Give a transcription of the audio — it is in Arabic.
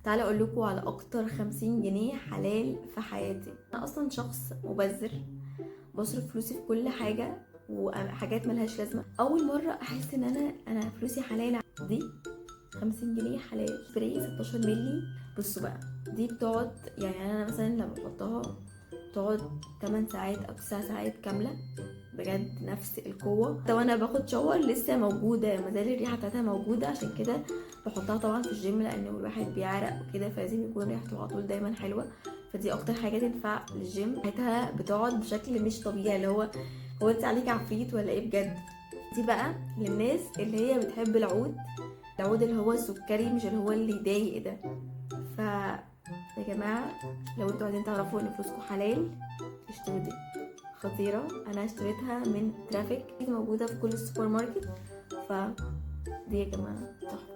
تعالى اقول لكم على اكتر 50 جنيه حلال في حياتي. انا اصلا شخص مبذر، بصرف فلوسي في كل حاجه وحاجات ملهاش لازمه. اول مره احس ان انا فلوسي حلال. دي 50 جنيه حلال فري 16 مللي. بصوا بقى، دي بتقعد يعني انا مثلا لما بحطها تقعد 8 ساعات او 9 ساعات كامله، بجد نفس القوه. طب انا باخد شاور لسه موجوده، مازال الريحه بتاعتها موجوده، عشان كده بحطها طبعا في الجيم لانه الواحد بيعرق وكده، فلازم يكون ريحته على طول دايما حلوه. فدي اكتر حاجه تنفع للجيم، ريحتها بتقعد بشكل مش طبيعي، اللي هو انت عليك عفريت ولا ايه بجد. دي بقى للناس اللي هي بتحب العود اللي هو السكري، مش اللي هو اللي يضايق ده. ف يا جماعه، لو انتوا عايزين تعرفوا ان فلوسكم حلال اشتروا دي، خطيرة. انا اشتريتها من ترافيك، موجودة في كل السوبر ماركت. فدي يا جماعة تحفة.